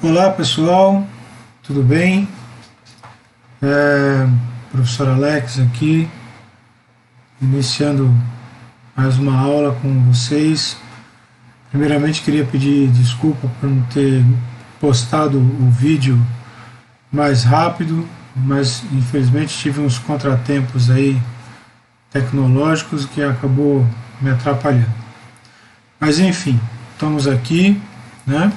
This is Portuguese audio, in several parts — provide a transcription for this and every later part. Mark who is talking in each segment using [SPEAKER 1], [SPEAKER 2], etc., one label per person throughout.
[SPEAKER 1] Olá pessoal, tudo bem? Professor Alex aqui, iniciando mais uma aula com vocês. Primeiramente queria pedir desculpa por não ter postado o vídeo mais rápido, mas infelizmente tive uns contratempos aí tecnológicos que acabou me atrapalhando. Mas enfim, estamos aqui, né?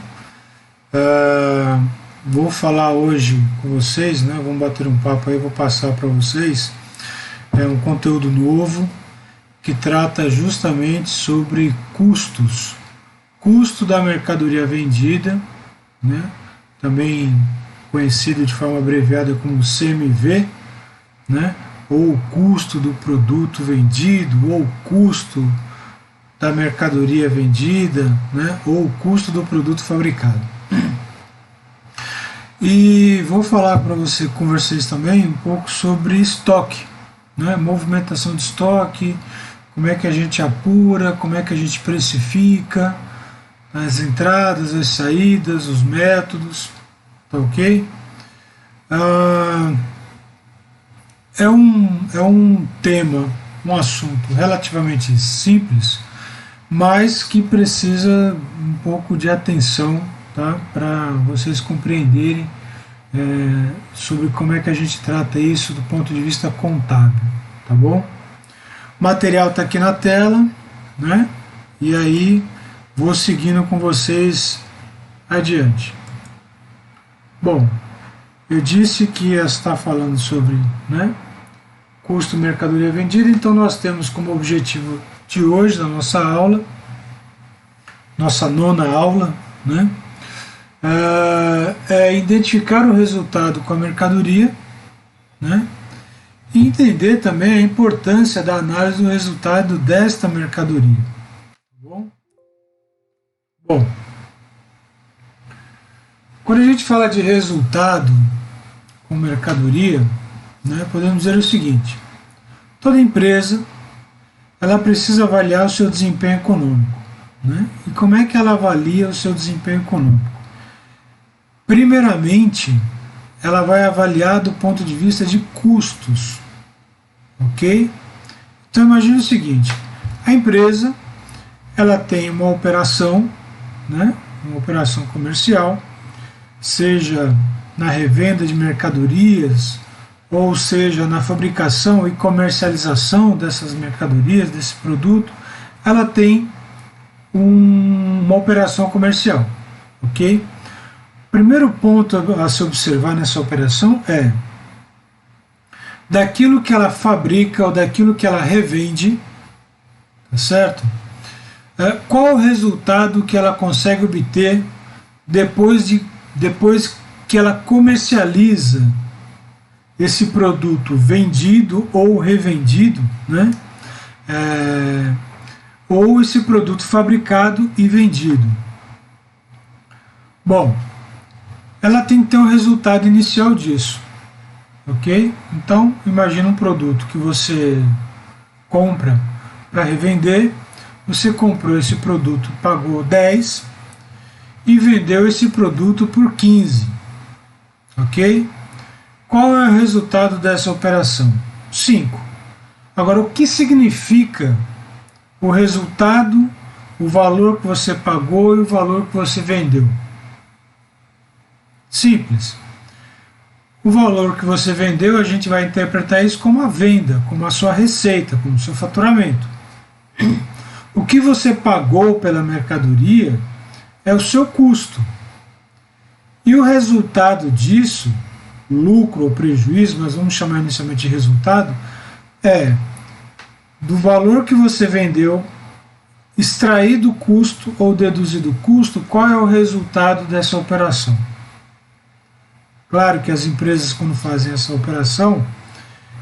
[SPEAKER 1] Vou falar hoje com vocês, né? Vamos bater um papo aí, vou passar para vocês um conteúdo novo que trata justamente sobre custos, custo da mercadoria vendida, né? Também conhecido de forma abreviada como CMV, né? Ou o custo do produto vendido, ou o custo da mercadoria vendida, né? Ou o custo do produto fabricado. E vou falar com vocês também um pouco sobre estoque, né? Movimentação de estoque, como é que a gente apura, como é que a gente precifica as entradas, as saídas, os métodos, tá ok? É um tema, um assunto relativamente simples, mas que precisa um pouco de atenção, tá? Para vocês compreenderem sobre como é que a gente trata isso do ponto de vista contábil, tá bom? O material está aqui na tela, né? E aí vou seguindo com vocês adiante. Bom, eu disse que ia estar falando sobre, né, custo mercadoria vendida, então nós temos como objetivo de hoje, da nossa aula, nossa nona aula, né, identificar o resultado com a mercadoria, né, e entender também a importância da análise do resultado desta mercadoria. Tá bom? Bom, quando a gente fala de resultado com mercadoria, né, podemos dizer o seguinte: toda empresa ela precisa avaliar o seu desempenho econômico, né? E como é que ela avalia o seu desempenho econômico? Primeiramente, ela vai avaliar do ponto de vista de custos, ok? Então imagine o seguinte: a empresa ela tem uma operação, né, uma operação comercial, seja na revenda de mercadorias, ou seja na fabricação e comercialização dessas mercadorias, desse produto, ela tem uma operação comercial, ok? O primeiro ponto a se observar nessa operação é daquilo que ela fabrica ou daquilo que ela revende, tá certo? Qual o resultado que ela consegue obter depois que ela comercializa esse produto vendido ou revendido, né? Ou esse produto fabricado e vendido. Bom, ela tem que ter um resultado inicial disso, ok? Então, imagina um produto que você compra para revender, você comprou esse produto, pagou 10 e vendeu esse produto por 15, ok? Qual é o resultado dessa operação? 5. Agora, o que significa o resultado, o valor que você pagou e o valor que você vendeu? Simples. O valor que você vendeu, a gente vai interpretar isso como a venda, como a sua receita, como o seu faturamento. O que você pagou pela mercadoria é o seu custo. E o resultado disso, lucro ou prejuízo, mas vamos chamar inicialmente de resultado, é do valor que você vendeu, extrair do custo ou deduzir do custo, qual é o resultado dessa operação. Claro que as empresas, quando fazem essa operação,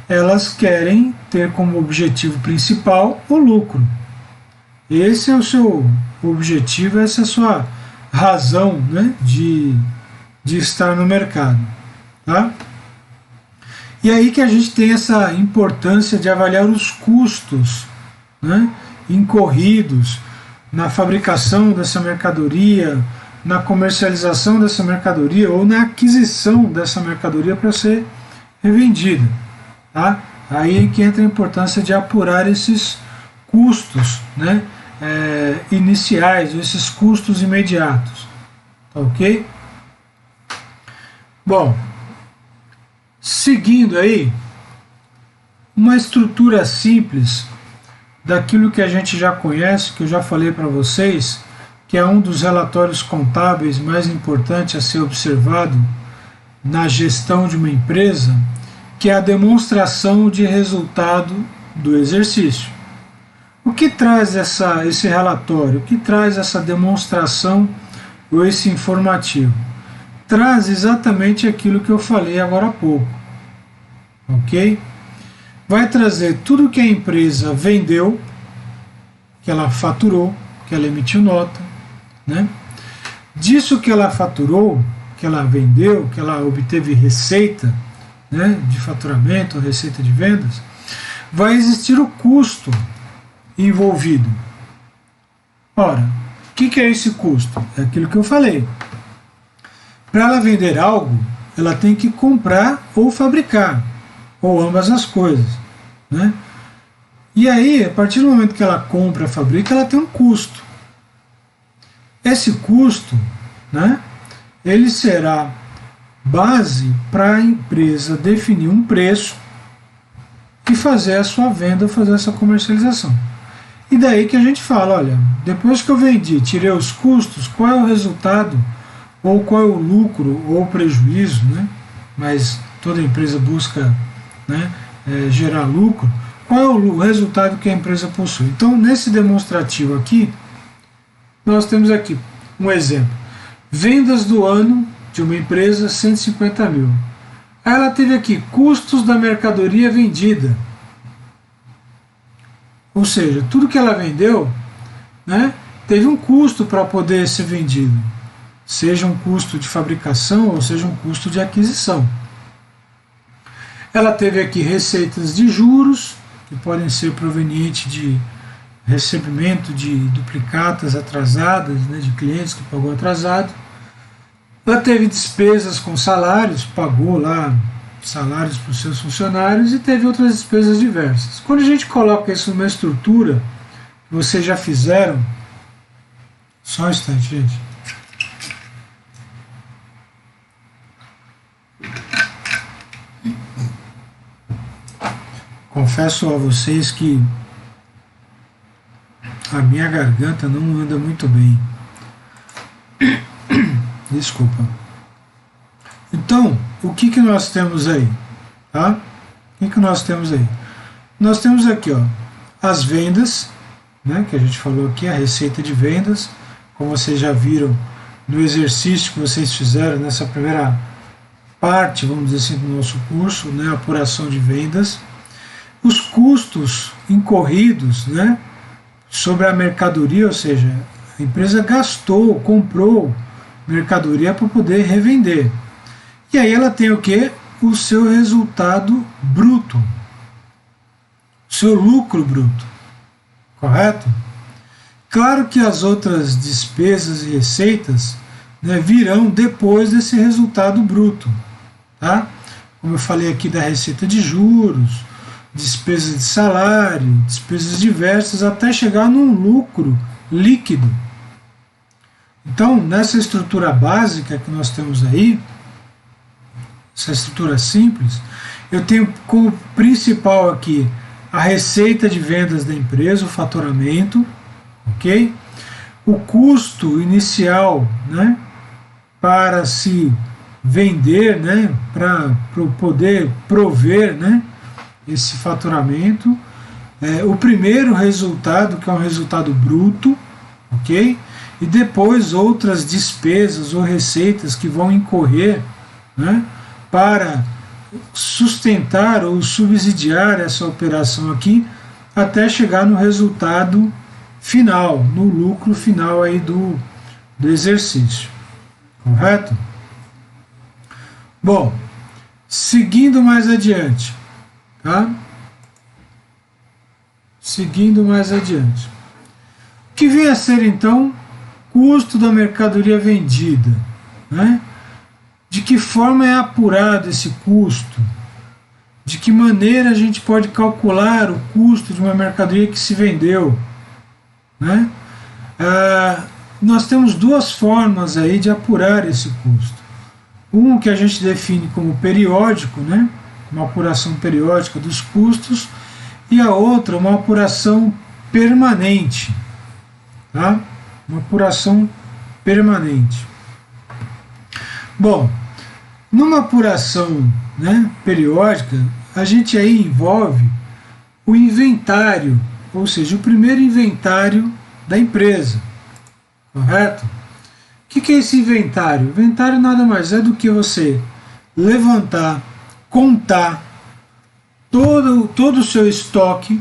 [SPEAKER 1] elas querem ter como objetivo principal o lucro. Esse é o seu objetivo, essa é a sua razão, né, de estar no mercado. Tá? E aí que a gente tem essa importância de avaliar os custos, né, incorridos na fabricação dessa mercadoria, na comercialização dessa mercadoria ou na aquisição dessa mercadoria para ser revendida. Tá? Aí que entra a importância de apurar esses custos, né, iniciais, esses custos imediatos. Tá ok? Bom, seguindo aí, uma estrutura simples daquilo que a gente já conhece, que eu já falei para vocês, que é um dos relatórios contábeis mais importantes a ser observado na gestão de uma empresa, que é a demonstração de resultado do exercício. O que traz esse relatório? O que traz essa demonstração ou esse informativo? Traz exatamente aquilo que eu falei agora há pouco. Ok? Vai trazer tudo que a empresa vendeu, que ela faturou, que ela emitiu nota, né? Disso que ela faturou, que ela vendeu, que ela obteve receita, né, de faturamento, receita de vendas, vai existir o custo envolvido. Ora, o que é esse custo? É aquilo que eu falei. Para ela vender algo, ela tem que comprar ou fabricar, ou ambas as coisas, né? E aí, a partir do momento que ela compra, fabrica, ela tem um custo. Esse custo, né, ele será base para a empresa definir um preço e fazer a sua venda, fazer essa comercialização. E daí que a gente fala, olha, depois que eu vendi, tirei os custos, qual é o resultado, ou qual é o lucro ou o prejuízo, né? Mas toda empresa busca, né, gerar lucro, qual é o resultado que a empresa possui. Então, nesse demonstrativo aqui, nós temos aqui um exemplo. Vendas do ano de uma empresa, 150 mil. Aí ela teve aqui custos da mercadoria vendida. Ou seja, tudo que ela vendeu, né, teve um custo para poder ser vendido. Seja um custo de fabricação ou seja um custo de aquisição. Ela teve aqui receitas de juros, que podem ser provenientes de recebimento de duplicatas atrasadas, né, de clientes que pagou atrasado. Ela teve despesas com salários, pagou lá salários para os seus funcionários e teve outras despesas diversas. Quando a gente coloca isso numa estrutura que vocês já fizeram, só um instante, gente. Confesso a vocês que a minha garganta não anda muito bem. Desculpa. Então, o que nós temos aí? Tá? O que nós temos aí? Nós temos aqui, ó, as vendas, né, que a gente falou aqui, a receita de vendas, como vocês já viram no exercício que vocês fizeram nessa primeira parte, vamos dizer assim, do nosso curso, né, apuração de vendas. Os custos incorridos, né, sobre a mercadoria, ou seja, a empresa gastou, comprou mercadoria para poder revender. E aí ela tem o que? O seu resultado bruto, o seu lucro bruto, correto? Claro que as outras despesas e receitas, né, virão depois desse resultado bruto, tá? Como eu falei aqui da receita de juros, despesas de salário, despesas diversas, até chegar num lucro líquido. Então, nessa estrutura básica que nós temos aí, essa estrutura simples, eu tenho como principal aqui a receita de vendas da empresa, o faturamento, ok? O custo inicial, né, para se vender, né, para poder prover, né, esse faturamento, o primeiro resultado, que é um resultado bruto, ok? E depois outras despesas ou receitas que vão incorrer, né, para sustentar ou subsidiar essa operação aqui até chegar no resultado final, no lucro final aí do exercício, correto? Bom, seguindo mais adiante, tá? Seguindo mais adiante. O que vem a ser então custo da mercadoria vendida, né? De que forma é apurado esse custo? De que maneira a gente pode calcular o custo de uma mercadoria que se vendeu, né? Nós temos duas formas aí de apurar esse custo. Um que a gente define como periódico, né? Uma apuração periódica dos custos, e a outra uma apuração permanente, tá? Uma apuração permanente. Bom, numa apuração, né, periódica, a gente aí envolve o inventário, ou seja, o primeiro inventário da empresa, correto? O que é esse inventário? Inventário nada mais é do que você levantar, contar todo o seu estoque,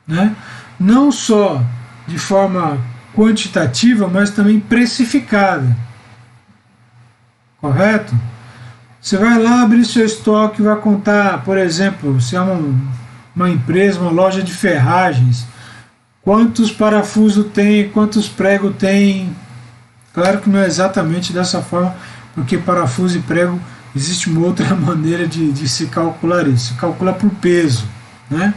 [SPEAKER 1] né? Não só de forma quantitativa, mas também precificada, correto? Você vai lá abrir seu estoque, vai contar, por exemplo, se é uma empresa, uma loja de ferragens, quantos parafusos tem, quantos pregos tem. Claro que não é exatamente dessa forma, porque parafuso e prego existe uma outra maneira de se calcular isso. Se calcula por peso, né?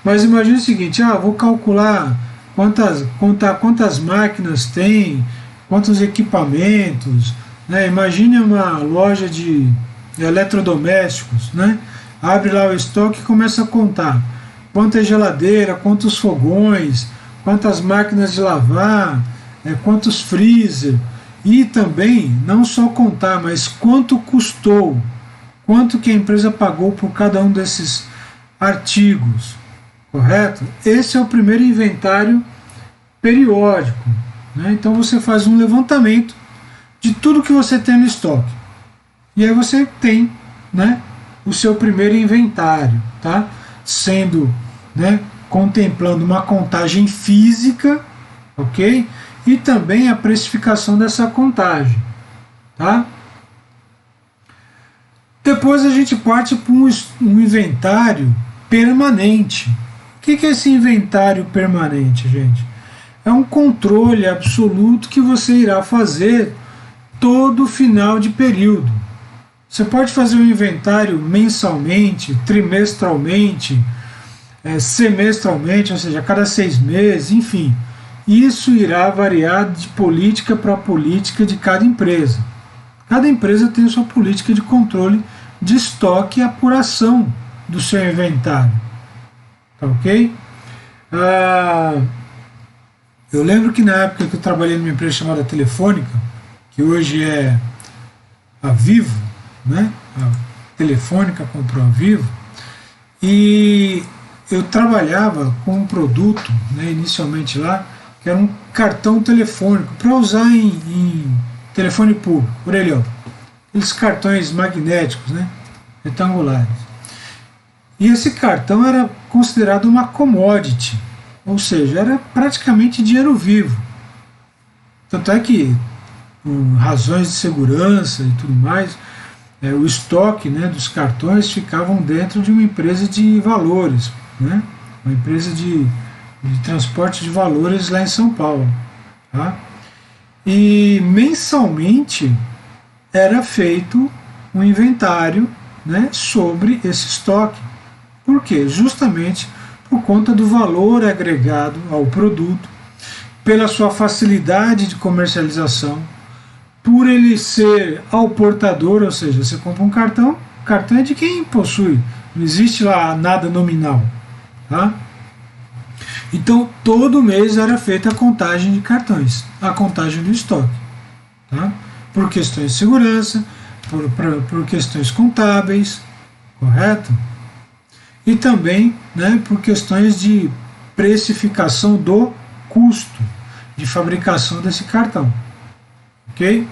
[SPEAKER 1] Mas imagine o seguinte: vou calcular quantas máquinas tem, quantos equipamentos, né? Imagine uma loja de eletrodomésticos, né? Abre lá o estoque e começa a contar quanta geladeira, quantos fogões, quantas máquinas de lavar, quantos freezer, e também não só contar, mas quanto custou, quanto que a empresa pagou por cada um desses artigos, correto? Esse é o primeiro inventário periódico, né? Então você faz um levantamento de tudo que você tem no estoque, e aí você tem, né, o seu primeiro inventário, tá? Sendo, né, contemplando uma contagem física, ok? E também a precificação dessa contagem, tá? Depois a gente parte para um inventário permanente. O que é esse inventário permanente, gente? É um controle absoluto que você irá fazer todo final de período. Você pode fazer um inventário mensalmente, trimestralmente, semestralmente, ou seja, a cada 6 meses, enfim. Isso irá variar de política para política de cada empresa. Cada empresa tem sua política de controle de estoque e apuração do seu inventário. Tá ok? Eu lembro que na época que eu trabalhei numa empresa chamada Telefônica, que hoje é a Vivo, né? A Telefônica comprou a Vivo, e eu trabalhava com um produto, né, inicialmente lá, que era um cartão telefônico para usar em telefone público, orelhão. Aqueles cartões magnéticos, né, retangulares. E esse cartão era considerado uma commodity, ou seja, era praticamente dinheiro vivo. Tanto é que, por razões de segurança e tudo mais, o estoque, né, dos cartões ficavam dentro de uma empresa de valores, né, uma empresa de transporte de valores lá em São Paulo. Tá? E mensalmente era feito um inventário, né, sobre esse estoque. Por quê? Justamente por conta do valor agregado ao produto, pela sua facilidade de comercialização, por ele ser ao portador, ou seja, você compra um cartão, o cartão é de quem possui, não existe lá nada nominal. Tá? Então, todo mês era feita a contagem de cartões, a contagem do estoque. Tá? Por questões de segurança, por questões contábeis, correto? E também, né, por questões de precificação do custo de fabricação desse cartão. Ok?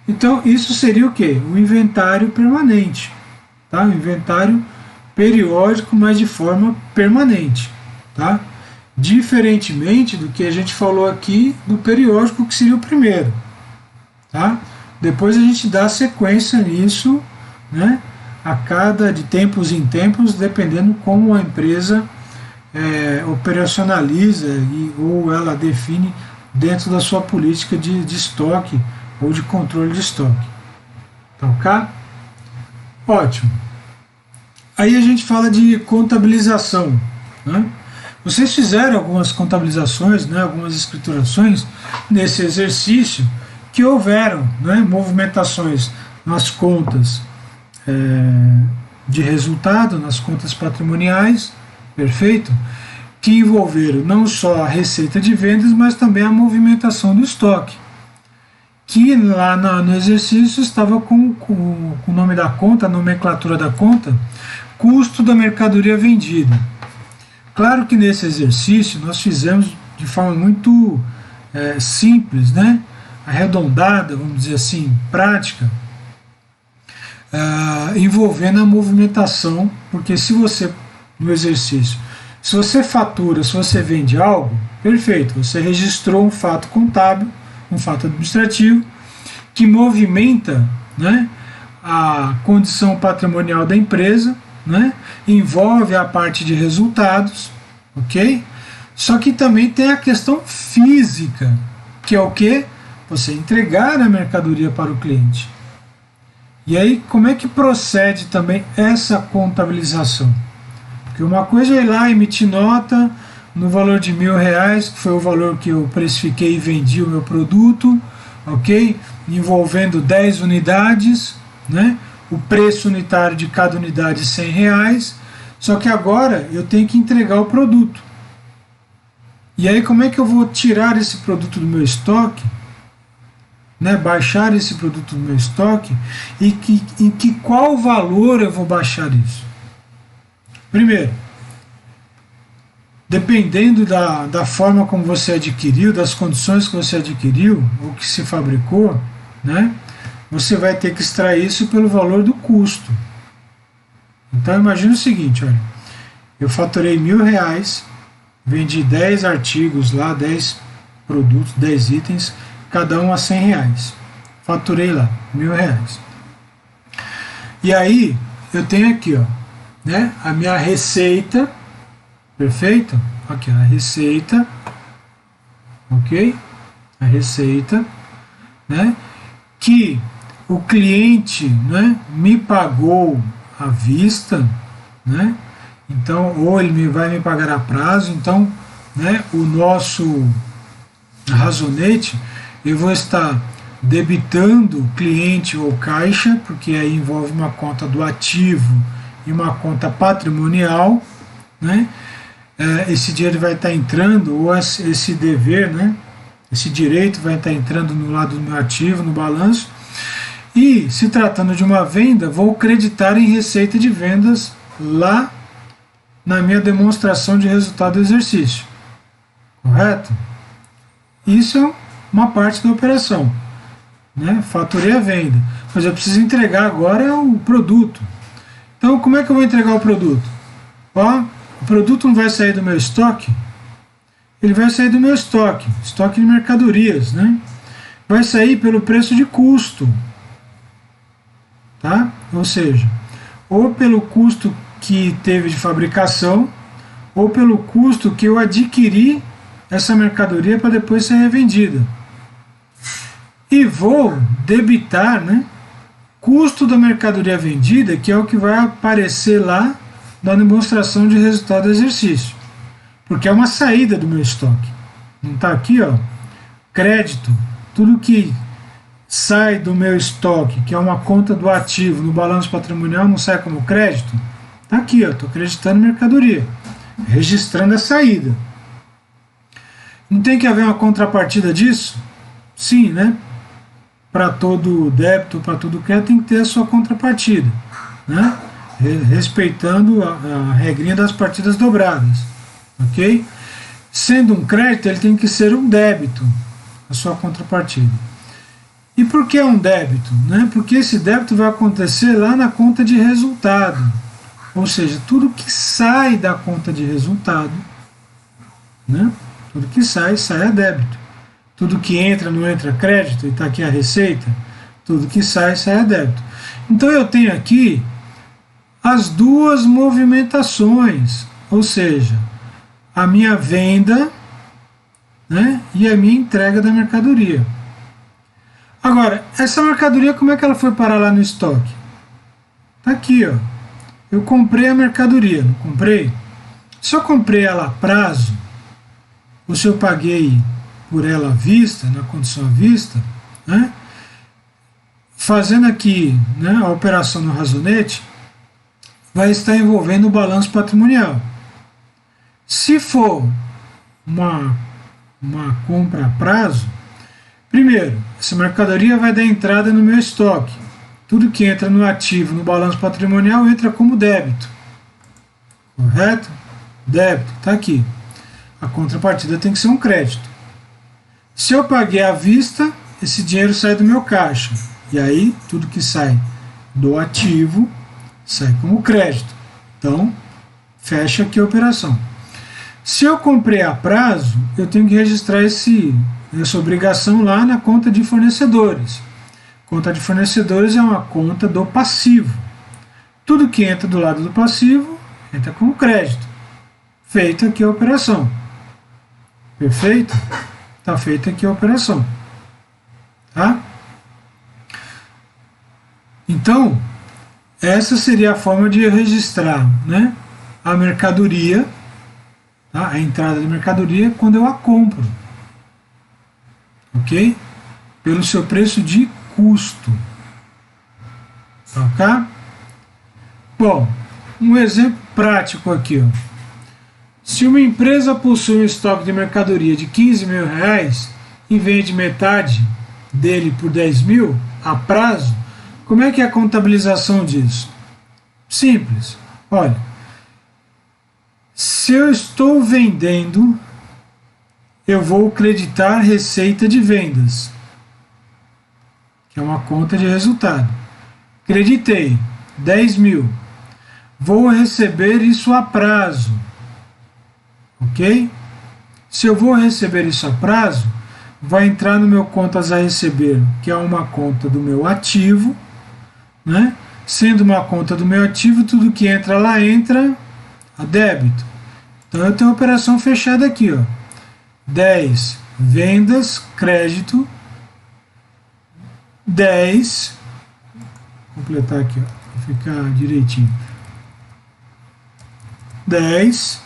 [SPEAKER 1] Então, isso seria o quê? O inventário permanente. Tá? O inventário periódico, mas de forma permanente. Tá? Diferentemente do que a gente falou aqui do periódico, que seria o primeiro. Tá? Depois a gente dá sequência nisso, né, de tempos em tempos, dependendo como a empresa operacionaliza ou ela define dentro da sua política de estoque ou de controle de estoque. Tá ok? Ótimo. Aí a gente fala de contabilização, né? Vocês fizeram algumas contabilizações, né, algumas escriturações nesse exercício que houveram, né, movimentações nas contas de resultado, nas contas patrimoniais, perfeito? Que envolveram não só a receita de vendas, mas também a movimentação do estoque. Que lá no exercício estava com o nome da conta, a nomenclatura da conta, custo da mercadoria vendida. Claro que nesse exercício nós fizemos de forma muito simples, né? Arredondada, vamos dizer assim, prática, envolvendo a movimentação, porque se você, no exercício, se você fatura, se você vende algo, perfeito, você registrou um fato contábil, um fato administrativo, que movimenta, né, a condição patrimonial da empresa, né, envolve a parte de resultados, ok? Só que também tem a questão física, que é o que? Você entregar a mercadoria para o cliente. E aí, como é que procede também essa contabilização? Porque uma coisa é ir lá emitir nota no valor de R$1.000, que foi o valor que eu precifiquei e vendi o meu produto, ok? Envolvendo 10 unidades, né? O preço unitário de cada unidade R$100, só que agora eu tenho que entregar o produto. E aí como é que eu vou tirar esse produto do meu estoque, né, baixar esse produto do meu estoque, e em que qual valor eu vou baixar isso? Primeiro, dependendo da forma como você adquiriu, das condições que você adquiriu, ou que se fabricou, né, você vai ter que extrair isso pelo valor do custo. Então imagine o seguinte, olha, eu faturei R$1.000, vendi 10 artigos lá, 10 produtos, 10 itens, cada um a R$100. Faturei lá, R$1.000. E aí eu tenho aqui, ó, né, a minha receita, perfeito? Aqui, a receita, ok? A receita, né, que o cliente, né, me pagou à vista, né? Então, ou ele vai me pagar a prazo, então, né, o nosso razonete, eu vou estar debitando cliente ou caixa, porque aí envolve uma conta do ativo e uma conta patrimonial, né? Esse dinheiro vai estar entrando, ou esse dever, né? Esse direito vai estar entrando no lado do meu ativo, no balanço. E, se tratando de uma venda, vou creditar em receita de vendas lá na minha demonstração de resultado do exercício. Correto? Isso é uma parte da operação, né? Faturei a venda, mas eu preciso entregar agora o produto. Então, como é que eu vou entregar o produto? Ó, o produto não vai sair do meu estoque? Ele vai sair do meu estoque de mercadorias, né? Vai sair pelo preço de custo, tá? Ou seja, ou pelo custo que teve de fabricação, ou pelo custo que eu adquiri essa mercadoria para depois ser revendida. E vou debitar, né, custo da mercadoria vendida, que é o que vai aparecer lá na demonstração de resultado do exercício. Porque é uma saída do meu estoque. Não está aqui, ó, crédito, tudo que sai do meu estoque, que é uma conta do ativo no balanço patrimonial, não sai como crédito? Está aqui, ó, estou acreditando mercadoria, registrando a saída. Não tem que haver uma contrapartida disso? Sim, né? Para todo débito, para todo crédito, tem que ter a sua contrapartida, né? Respeitando a regrinha das partidas dobradas, ok? Sendo um crédito, ele tem que ser um débito, a sua contrapartida. E por que um débito? Né? Porque esse débito vai acontecer lá na conta de resultado, ou seja, tudo que sai da conta de resultado, né? Tudo que sai a débito. Tudo que entra, não entra crédito, e está aqui a receita, tudo que sai a débito. Então eu tenho aqui as duas movimentações, ou seja, a minha venda, né, e a minha entrega da mercadoria. Agora, essa mercadoria, como é que ela foi parar lá no estoque? Tá aqui, ó. Eu comprei a mercadoria, não comprei? Se eu comprei ela a prazo, ou se eu paguei por ela à vista, na condição à vista, né? Fazendo aqui, né, a operação no razonete, vai estar envolvendo o balanço patrimonial. Se for uma compra a prazo, primeiro, essa mercadoria vai dar entrada no meu estoque. Tudo que entra no ativo, no balanço patrimonial, entra como débito. Correto? Débito, está aqui. A contrapartida tem que ser um crédito. Se eu paguei à vista, esse dinheiro sai do meu caixa. E aí, tudo que sai do ativo sai como crédito. Então, fecha aqui a operação. Se eu comprei a prazo, eu tenho que registrar essa obrigação lá na conta de fornecedores. Conta de fornecedores é uma conta do passivo. Tudo que entra do lado do passivo entra como crédito. Feita aqui a operação. Perfeito? Está feita aqui a operação. Tá? Então, essa seria a forma de registrar, né, a mercadoria, tá, a entrada de mercadoria, quando eu a compro. Ok? Pelo seu preço de custo. Ok? Bom, um exemplo prático aqui. Ó. Se uma empresa possui um estoque de mercadoria de 15 mil reais e vende metade dele por 10 mil a prazo, como é que é a contabilização disso? Simples. Olha, se eu estou vendendo, eu vou creditar receita de vendas, que é uma conta de resultado. Creditei 10 mil. Vou receber isso a prazo. Ok? Se eu vou receber isso a prazo, vai entrar no meu contas a receber, que é uma conta do meu ativo, né? Sendo uma conta do meu ativo, tudo que entra lá entra a débito. Então eu tenho a operação fechada aqui, ó. 10 vendas, crédito, 10, vou completar aqui, ó, para ficar direitinho. 10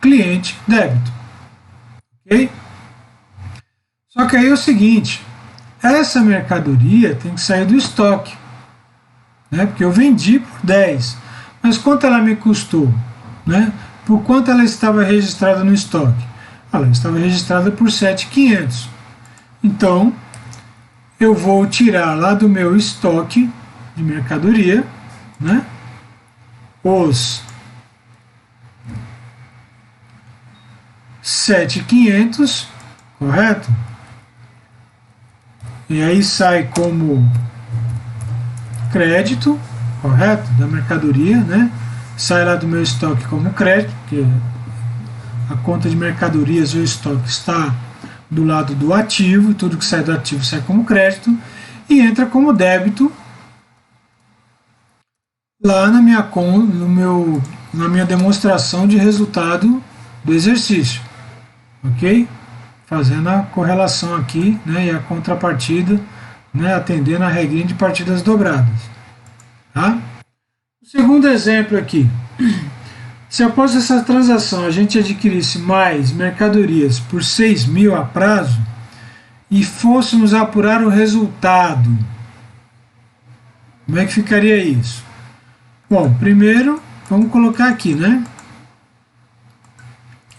[SPEAKER 1] cliente débito. Ok? Só que aí é o seguinte, essa mercadoria tem que sair do estoque, né? Porque eu vendi por 10, mas quanto ela me custou? Né? Por quanto ela estava registrada no estoque? Ela estava registrada por 7.500. Então, eu vou tirar lá do meu estoque de mercadoria, né, os 7.500, correto? E aí sai como crédito, correto? Da mercadoria, né? Sai lá do meu estoque como crédito, porque a conta de mercadorias ou estoque está do lado do ativo, tudo que sai do ativo sai como crédito, e entra como débito lá na minha, na minha demonstração de resultado do exercício. Ok? Fazendo a correlação aqui, né, e a contrapartida, né, atendendo a regrinha de partidas dobradas. Tá? O segundo exemplo aqui. Se após essa transação a gente adquirisse mais mercadorias por 6 mil a prazo e fôssemos apurar o resultado, como é que ficaria isso? Bom, primeiro vamos colocar aqui, né?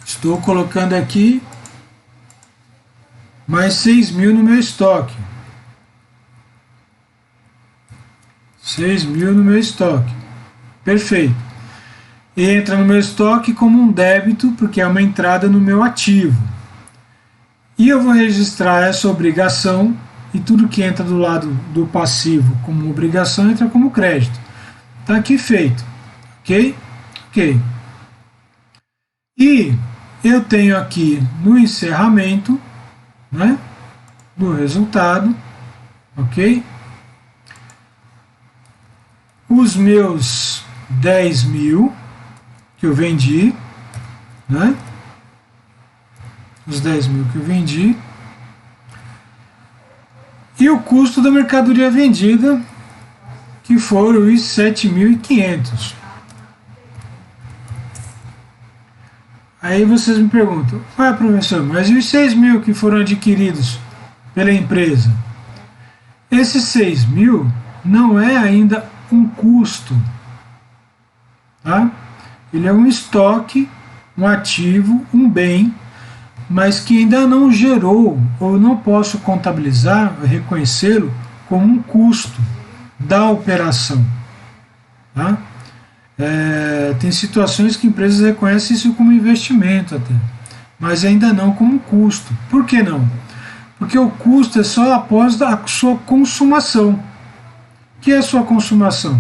[SPEAKER 1] Estou colocando aqui mais 6 mil no meu estoque. 6 mil no meu estoque. Perfeito. Entra no meu estoque como um débito, porque é uma entrada no meu ativo. E eu vou registrar essa obrigação, e tudo que entra do lado do passivo como obrigação entra como crédito. Está aqui feito. Ok? Ok. E eu tenho aqui no encerramento, né, do resultado, ok? os meus 10 mil que eu vendi, né? Os 10 mil que eu vendi, e o custo da mercadoria vendida, que foram os 7.500. Aí vocês me perguntam, professor, mas e os 6 mil que foram adquiridos pela empresa? Esses 6 mil não é ainda um custo, tá? Ele é um estoque, um ativo, um bem, mas que ainda não gerou, ou não posso contabilizar, reconhecê-lo como um custo da operação. Tá? Tem situações que empresas reconhecem isso como investimento até, mas ainda não como custo. Por que não? Porque o custo é só após a sua consumação. O que é a sua consumação?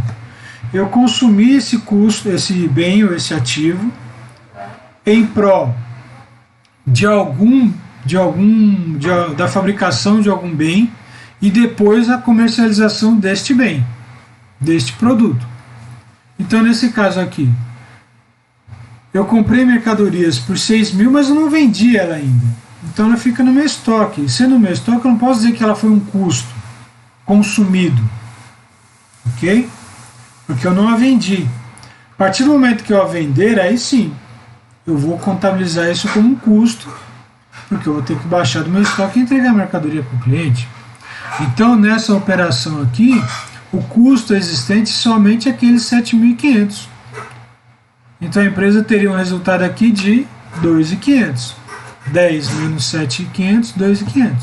[SPEAKER 1] Eu consumi esse custo, esse bem ou esse ativo em prol da fabricação de algum bem e depois a comercialização deste bem, deste produto. Então, nesse caso aqui, eu comprei mercadorias por 6 mil, mas eu não vendi ela ainda. Então, ela fica no meu estoque. Sendo no meu estoque, eu não posso dizer que ela foi um custo consumido. Ok? Porque eu não a vendi. A partir do momento que eu a vender, aí sim, eu vou contabilizar isso como um custo, porque eu vou ter que baixar do meu estoque e entregar a mercadoria para o cliente. Então, nessa operação aqui, o custo existente somente é aqueles 7.500. Então, a empresa teria um resultado aqui de 2.500. 10 menos 7.500, 2.500.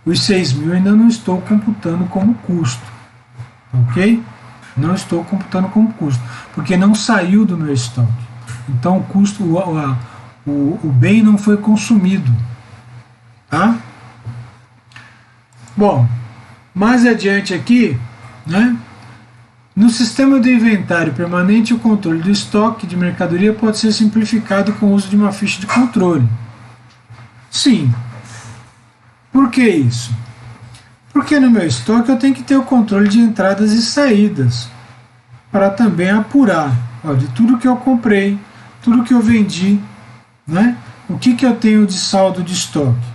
[SPEAKER 1] Os 6 mil ainda não estou computando como custo. Ok? Não estou computando como custo, porque não saiu do meu estoque. Então, o custo, o bem não foi consumido. Tá? Bom, mais adiante aqui, né? No sistema do inventário permanente, o controle do estoque de mercadoria pode ser simplificado com o uso de uma ficha de controle. Sim. Por que isso? Porque no meu estoque eu tenho que ter o controle de entradas e saídas para também apurar de tudo que eu comprei, tudo que eu vendi, né? O que eu tenho de saldo de estoque.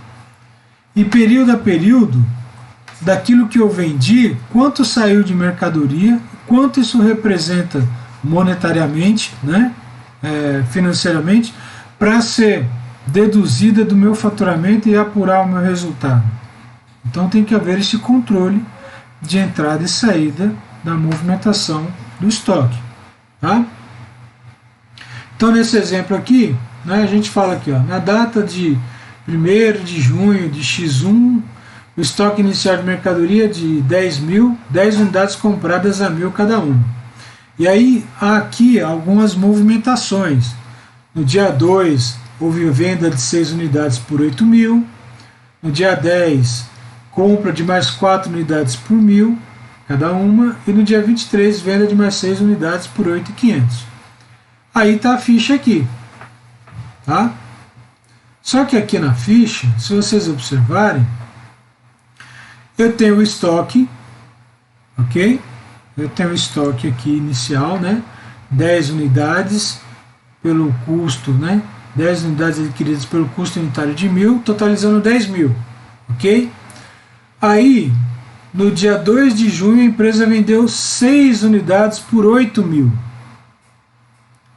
[SPEAKER 1] E período a período, daquilo que eu vendi, quanto saiu de mercadoria, quanto isso representa monetariamente, né? Financeiramente, para ser deduzida do meu faturamento e apurar o meu resultado. Então tem que haver esse controle de entrada e saída da movimentação do estoque. Tá? Então nesse exemplo aqui, né, a gente fala aqui, na data de 1º de junho de X1, o estoque inicial de mercadoria de 10 mil, 10 unidades compradas a 1.000 cada uma. E aí há aqui algumas movimentações. No dia 2 houve venda de 6 unidades por 8 mil, no dia 10 compra de mais 4 unidades por 1.000 cada uma, e no dia 23 venda de mais 6 unidades por 8.500. Aí está a ficha aqui. Tá? Só que aqui na ficha, se vocês observarem, eu tenho o estoque, ok? Eu tenho o estoque aqui inicial, né? 10 unidades pelo custo, né? 10 unidades adquiridas pelo custo unitário de 1.000, totalizando 10 mil, ok? Aí, no dia 2 de junho, a empresa vendeu 6 unidades por 8 mil.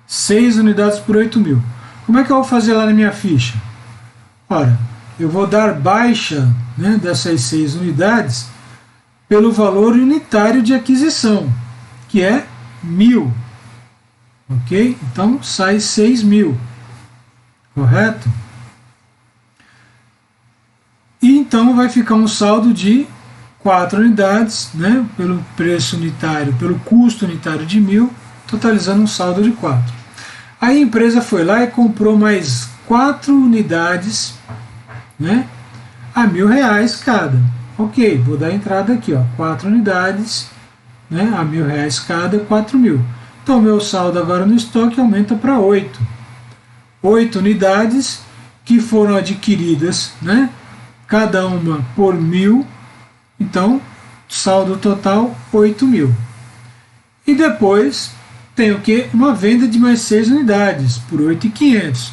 [SPEAKER 1] 6 unidades por 8 mil. Como é que eu vou fazer lá na minha ficha? Ora, eu vou dar baixa, né, dessas 6 unidades pelo valor unitário de aquisição, que é 1.000. Ok? Então sai 6 mil. Correto? E então vai ficar um saldo de 4 unidades, né, pelo preço unitário, pelo custo unitário de 1.000, totalizando um saldo de 4. Aí a empresa foi lá e comprou mais 4 unidades, né, a R$1.000 cada. Ok, vou dar entrada aqui, 4 unidades, né, a R$1.000 cada, 4.000. Então meu saldo agora no estoque aumenta para 8. 8 unidades que foram adquiridas, né, cada uma por 1.000, então saldo total 8.000. E depois tem o que? Uma venda de mais 6 unidades por 8.500.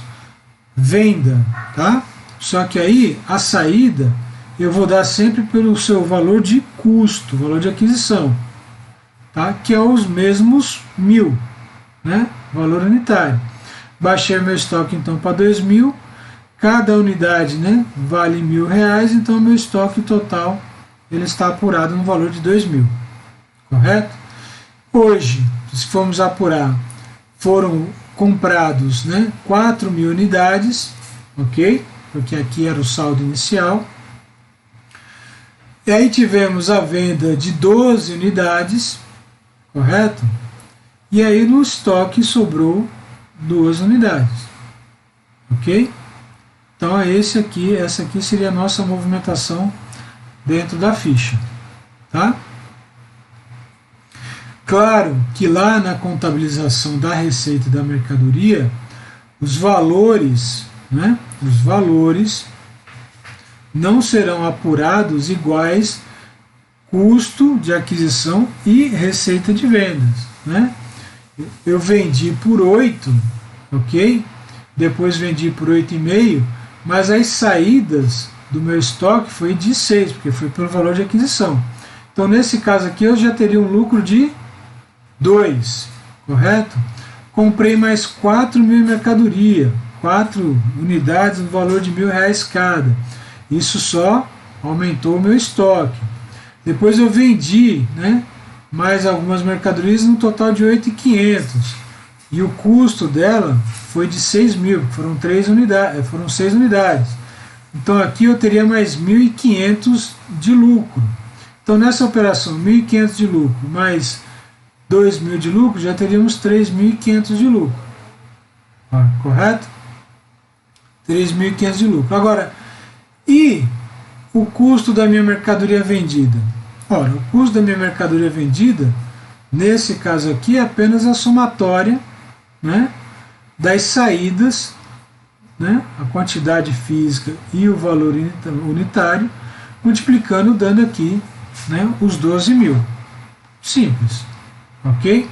[SPEAKER 1] Venda, tá? Só que aí a saída eu vou dar sempre pelo seu valor de custo, valor de aquisição, tá? Que é os mesmos 1.000, né? Valor unitário. Baixei meu estoque então para 2.000. Cada unidade, né, vale R$1.000, então meu estoque total ele está apurado no valor de 2.000, correto? Hoje, se formos apurar, foram comprados, né, 4.000 unidades, ok? Porque aqui era o saldo inicial. E aí tivemos a venda de 12 unidades, correto? E aí no estoque sobrou 2 unidades, ok? Então essa aqui seria a nossa movimentação dentro da ficha, tá? Claro que lá na contabilização da receita e da mercadoria, os valores, né, os valores não serão apurados iguais custo de aquisição e receita de vendas, né? Eu vendi por 8, ok? Depois vendi por 8,5, mas as saídas do meu estoque foi de 6, porque foi pelo valor de aquisição. Então, nesse caso aqui, eu já teria um lucro de 2, correto? Comprei mais 4.000 em mercadoria, 4 unidades no valor de R$1.000 cada. Isso só aumentou o meu estoque. Depois eu vendi, né, mais algumas mercadorias no total de 8.500. E o custo dela foi de 6.000, foram 6 unidades. Então aqui eu teria mais 1.500 de lucro. Então nessa operação, 1.500 de lucro mais 2.000 de lucro, já teríamos 3.500 de lucro. Correto? 3.500 de lucro. Agora, e o custo da minha mercadoria vendida? Ora, o custo da minha mercadoria vendida, nesse caso aqui, é apenas a somatória, né, das saídas, né, a quantidade física e o valor unitário, multiplicando, dando aqui, né, os 12.000. Simples, ok?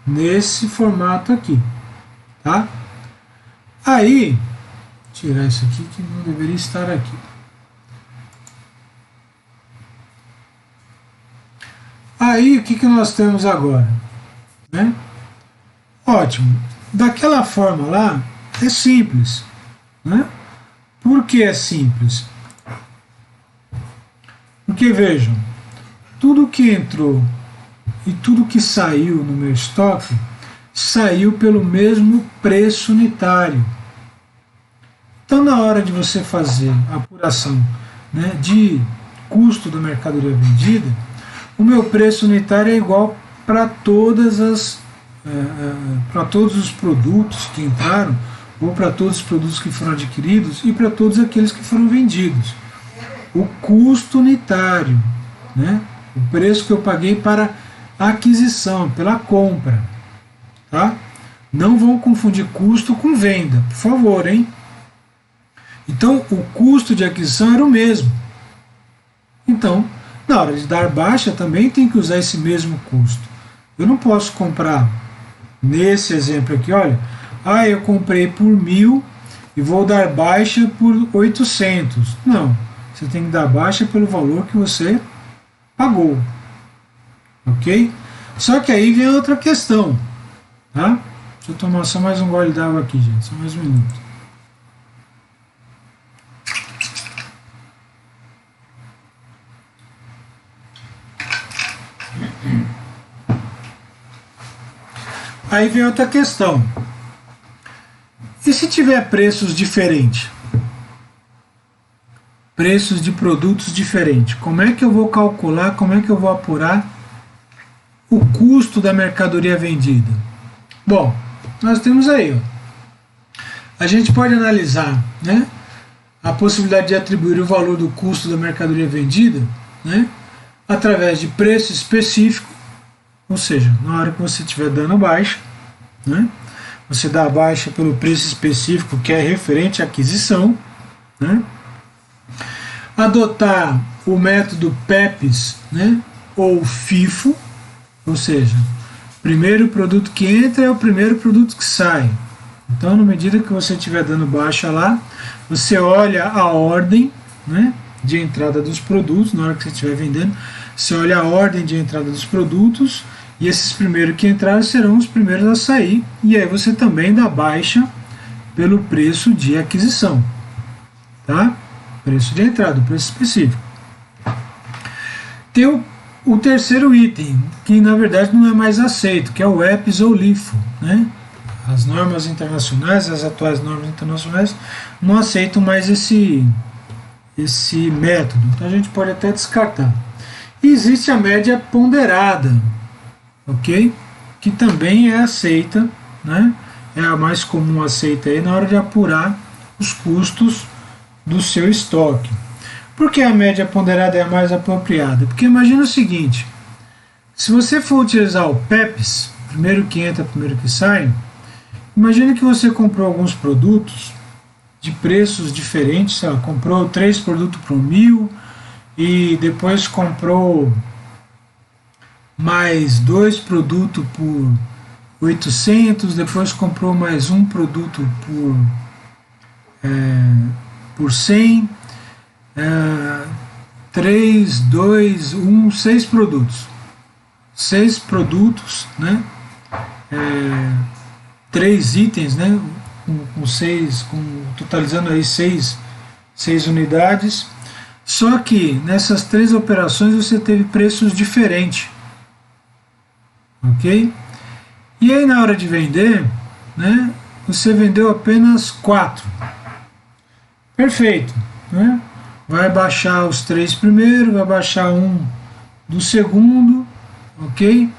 [SPEAKER 1] Nesse formato aqui, tá? Aí, tirar isso aqui que não deveria estar aqui. Aí, o que nós temos agora? Né? Ótimo. Daquela forma lá, é simples. Né? Por que é simples? Porque, vejam, tudo que entrou e tudo que saiu no meu estoque, saiu pelo mesmo preço unitário. Então, na hora de você fazer a apuração, né, de custo da mercadoria vendida, o meu preço unitário é igual para todos os produtos que entraram, ou para todos os produtos que foram adquiridos e para todos aqueles que foram vendidos. O custo unitário, né, o preço que eu paguei para a aquisição, pela compra. Tá? Não vão confundir custo com venda, por favor, hein? Então, o custo de aquisição era o mesmo. Então, na hora de dar baixa, também tem que usar esse mesmo custo. Eu não posso comprar, nesse exemplo aqui, olha, eu comprei por 1.000 e vou dar baixa por 800. Não, você tem que dar baixa pelo valor que você pagou. Ok? Só que aí vem outra questão. Tá? Deixa eu tomar só mais um gole d'água aqui, gente. Só mais um minuto. Aí vem outra questão. E se tiver preços diferentes? Preços de produtos diferentes. Como é que eu vou calcular, como é que eu vou apurar o custo da mercadoria vendida? Bom, nós temos aí, ó, a gente pode analisar, né, a possibilidade de atribuir o valor do custo da mercadoria vendida, né, através de preço específico, ou seja, na hora que você estiver dando baixa, né, você dá baixa pelo preço específico que é referente à aquisição, né, adotar o método PEPs, né, ou FIFO, ou seja, Primeiro produto que entra é o primeiro produto que sai. Então, na medida que você estiver dando baixa lá, você olha a ordem, né, de entrada dos produtos, na hora que você estiver vendendo, você olha a ordem de entrada dos produtos, e esses primeiros que entrarem serão os primeiros a sair, e aí você também dá baixa pelo preço de aquisição, tá? Preço de entrada, o preço específico. Tem o terceiro item, que na verdade não é mais aceito, que é o EPS ou LIFO, né? As normas internacionais, as atuais normas internacionais, não aceitam mais esse método, então a gente pode até descartar. E existe a média ponderada, ok? Que também é aceita, né? É a mais comum aceita aí na hora de apurar os custos do seu estoque. Por que a média ponderada é a mais apropriada? Porque imagina o seguinte, se você for utilizar o PEPs, primeiro que entra, primeiro que sai, imagina que você comprou alguns produtos de preços diferentes, sei lá, comprou 3 produtos por 1.000 e depois comprou mais 2 produtos por 800, depois comprou mais um produto por 100, 3, 2, 1, 6 produtos. 6 produtos, né? 3 itens, né? Totalizando aí 6 unidades. Só que nessas 3 operações você teve preços diferentes. Ok? E aí na hora de vender, né? Você vendeu apenas 4. Perfeito, né? Vai baixar os 3 primeiros, vai baixar um do segundo, ok?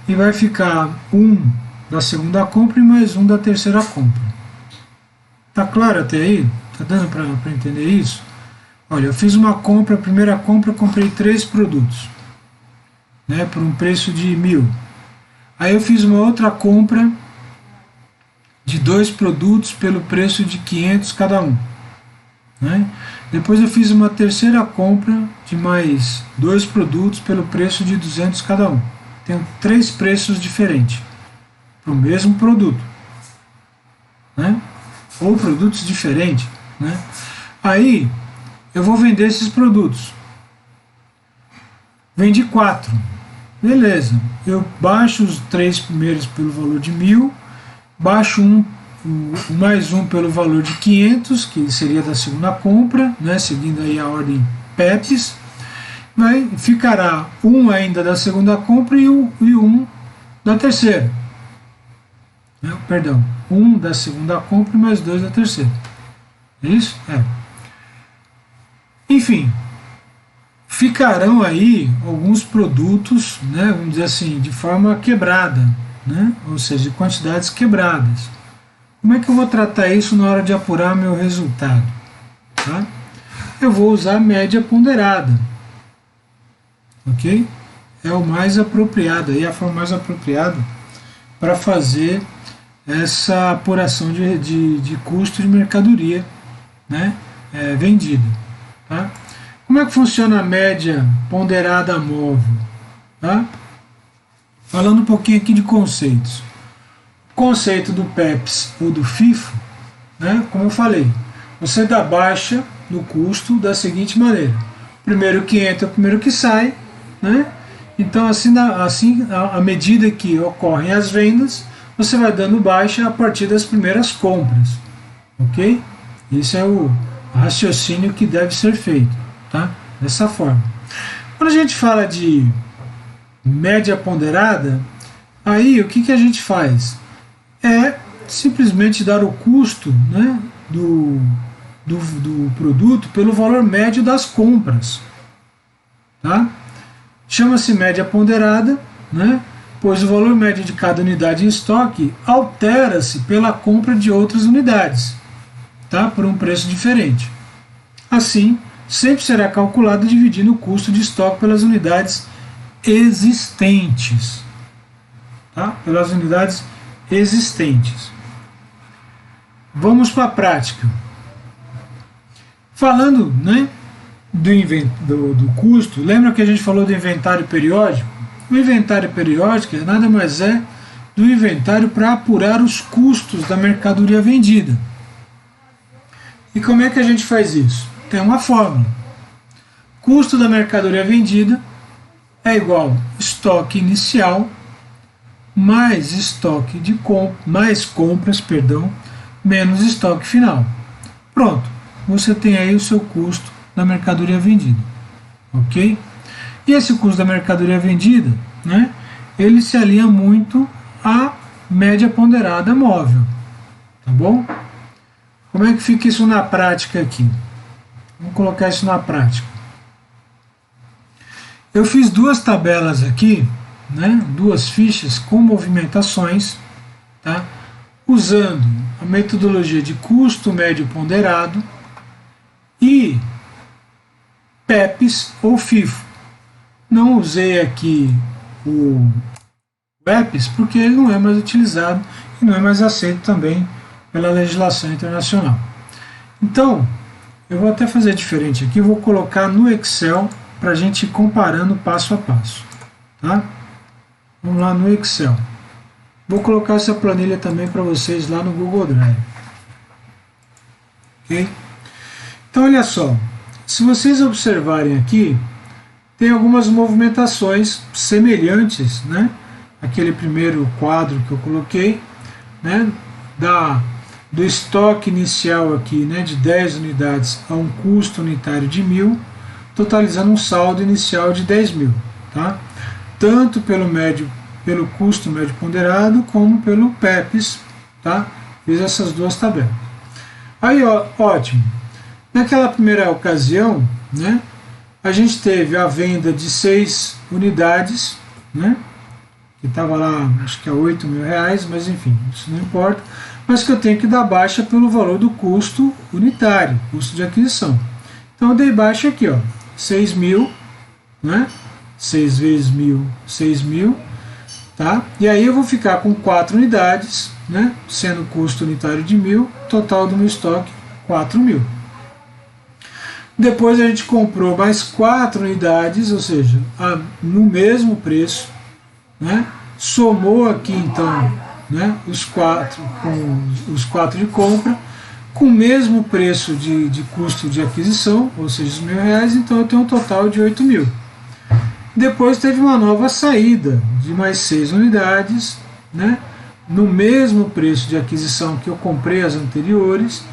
[SPEAKER 1] E vai ficar um da segunda compra e mais um da terceira compra. Tá claro até aí? Tá dando para entender isso? Olha, eu fiz uma compra, a primeira compra eu comprei 3 produtos, né? Por um preço de 1.000. Aí eu fiz uma outra compra de 2 produtos pelo preço de 500 cada um, né? Depois eu fiz uma terceira compra de mais 2 produtos pelo preço de 200 cada um. Tenho 3 preços diferentes para o mesmo produto, né? Ou produtos diferentes, né? Aí eu vou vender esses produtos. Vendi 4. Beleza. Eu baixo os 3 primeiros pelo valor de 1.000, baixo mais um pelo valor de 500, que seria da segunda compra, né, seguindo aí a ordem PEPs, ficará um ainda da segunda compra e um da terceira. Perdão, um da segunda compra e mais 2 da terceira. É isso? É. Enfim, ficarão aí alguns produtos, né, vamos dizer assim, de forma quebrada, né, ou seja, de quantidades quebradas. Como é que eu vou tratar isso na hora de apurar meu resultado? Tá? Eu vou usar a média ponderada, ok? É o mais apropriado, é a forma mais apropriada para fazer essa apuração de custo de mercadoria, né, vendida. Tá? Como é que funciona a média ponderada móvel? Tá? Falando um pouquinho aqui de conceitos. Conceito do PEPs ou do FIFO, né, como eu falei, você dá baixa no custo da seguinte maneira: primeiro que entra, primeiro que sai, né? Então assim à medida que ocorrem as vendas, você vai dando baixa a partir das primeiras compras, ok? Esse é o raciocínio que deve ser feito, tá? Dessa forma. Quando a gente fala de média ponderada, aí o que a gente faz? É simplesmente dar o custo, né, do produto pelo valor médio das compras. Tá? Chama-se média ponderada, né, pois o valor médio de cada unidade em estoque altera-se pela compra de outras unidades, tá, por um preço diferente. Assim, sempre será calculado dividindo o custo de estoque pelas unidades existentes. Tá? Pelas unidades existentes. Vamos para a prática. Falando, né, do custo, lembra que a gente falou do inventário periódico? O inventário periódico nada mais é do inventário para apurar os custos da mercadoria vendida. E como é que a gente faz isso? Tem uma fórmula. Custo da mercadoria vendida é igual estoque inicial mais estoque de mais compras, menos estoque final. Pronto, você tem aí o seu custo da mercadoria vendida, ok? E esse custo da mercadoria vendida, né, ele se alinha muito à média ponderada móvel, tá bom? Como é que fica isso na prática aqui? Vamos colocar isso na prática. Eu fiz duas tabelas aqui, né, duas fichas com movimentações, tá, usando a metodologia de custo médio ponderado e PEPs ou FIFO. Não usei aqui o PEPs porque ele não é mais utilizado e não é mais aceito também pela legislação internacional. Então, eu vou até fazer diferente aqui, vou colocar no Excel para a gente ir comparando passo a passo. Tá? Vamos lá no Excel. Vou colocar essa planilha também para vocês lá no Google Drive. Ok? Então, olha só. Se vocês observarem aqui, tem algumas movimentações semelhantes, né? Aquele primeiro quadro que eu coloquei, né? Do estoque inicial aqui, né? De 10 unidades a um custo unitário de 1.000, totalizando um saldo inicial de 10.000, tá? Tanto pelo custo médio ponderado, como pelo PEPs, tá? Fiz essas duas tabelas. Aí, ó, ótimo. Naquela primeira ocasião, né, a gente teve a venda de 6 unidades, né, que estava lá, acho que a R$8.000, mas enfim, isso não importa, mas que eu tenho que dar baixa pelo valor do custo unitário, custo de aquisição. Então eu dei baixa aqui, ó, 6.000, né, 6 vezes 1.000, 6.000, tá? E aí eu vou ficar com 4 unidades, né, sendo custo unitário de 1.000, total do meu estoque 4.000. Depois a gente comprou mais 4 unidades, ou seja, no mesmo preço, né? Somou aqui então, né, os 4 com os 4 de compra, com o mesmo preço de custo de aquisição, ou seja, os R$1.000, então eu tenho um total de 8.000. Depois teve uma nova saída de mais 6 unidades, né, no mesmo preço de aquisição que eu comprei as anteriores.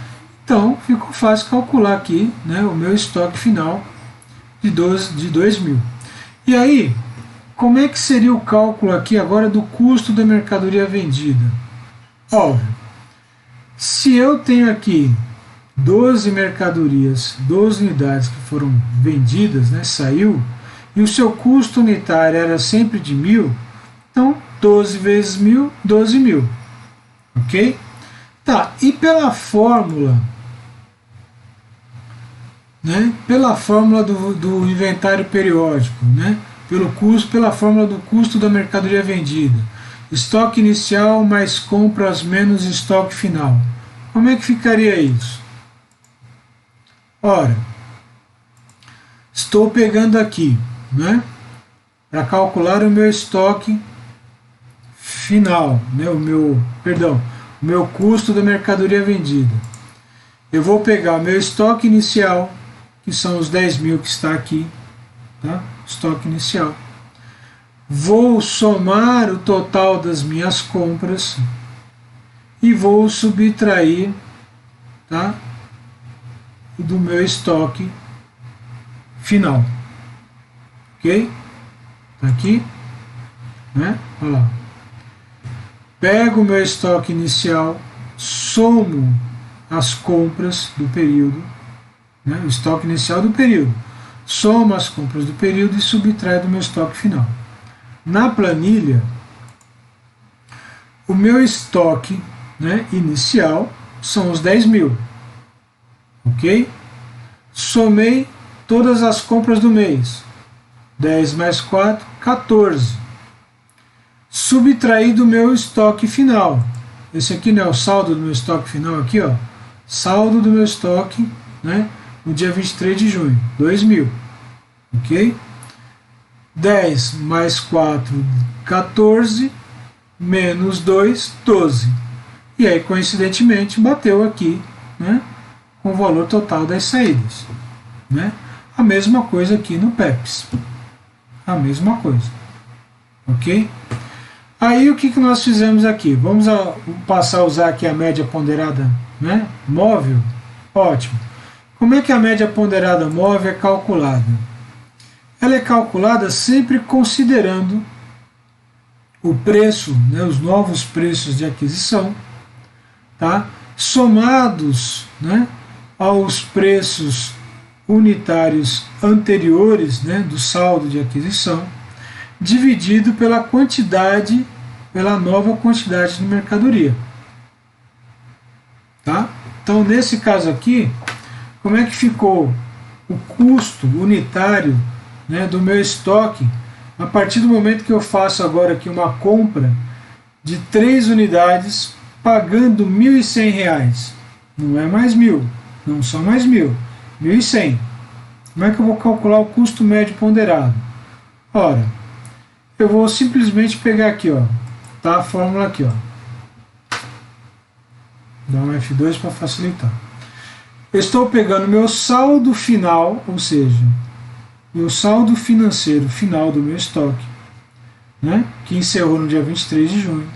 [SPEAKER 1] Então ficou fácil calcular aqui, né, o meu estoque final de 2.000. E aí, como é que seria o cálculo aqui agora do custo da mercadoria vendida? Óbvio, se eu tenho aqui 12 mercadorias, 12 unidades que foram vendidas, né, saiu, e o seu custo unitário era sempre de 1.000, então 12 vezes 1.000, 12.000. Ok? Tá, e pela fórmula, né, pela fórmula do inventário periódico, né, pela fórmula do custo da mercadoria vendida, estoque inicial mais compras menos estoque final, como é que ficaria isso? Ora, estou pegando aqui, né, para calcular o meu estoque final, né, o meu custo da mercadoria vendida. Eu vou pegar o meu estoque inicial, que são os 10.000 que está aqui, tá? Estoque inicial. Vou somar o total das minhas compras e vou subtrair, tá, do meu estoque final. Ok? Tá aqui, né? Olha lá. Pego o meu estoque inicial, somo as compras do período, né, o estoque inicial do período, somo as compras do período e subtrai do meu estoque final. Na planilha, o meu estoque, né, inicial são os 10.000, ok? Somei todas as compras do mês, 10 mais 4, 14. Subtraí do meu estoque final. Esse aqui não é o saldo do meu estoque final, aqui, ó. Saldo do meu estoque, né, no dia 23 de junho, 2.000. Ok? 10 mais 4, 14, menos 2, 12. E aí, coincidentemente, bateu aqui, né, com o valor total das saídas. Né? A mesma coisa aqui no PEPS. A mesma coisa. Ok? Aí o que nós fizemos aqui? Vamos passar a usar aqui a média ponderada, né, móvel? Ótimo. Como é que a média ponderada móvel é calculada? Ela é calculada sempre considerando o preço, né, os novos preços de aquisição, tá, somados, né, aos preços unitários anteriores, né, do saldo de aquisição, dividido pela quantidade, pela nova quantidade de mercadoria. Tá? Então, nesse caso aqui, como é que ficou o custo unitário, né, do meu estoque a partir do momento que eu faço agora aqui uma compra de 3 unidades pagando R$ 1.100? Não é mais 1.000, não são mais 1.000, 1.100. Como é que eu vou calcular o custo médio ponderado? Ora, eu vou simplesmente pegar aqui, ó, tá a fórmula aqui, ó. Dá um F2 para facilitar. Eu estou pegando meu saldo final, ou seja, meu saldo financeiro final do meu estoque, né, que encerrou no dia 23 de junho,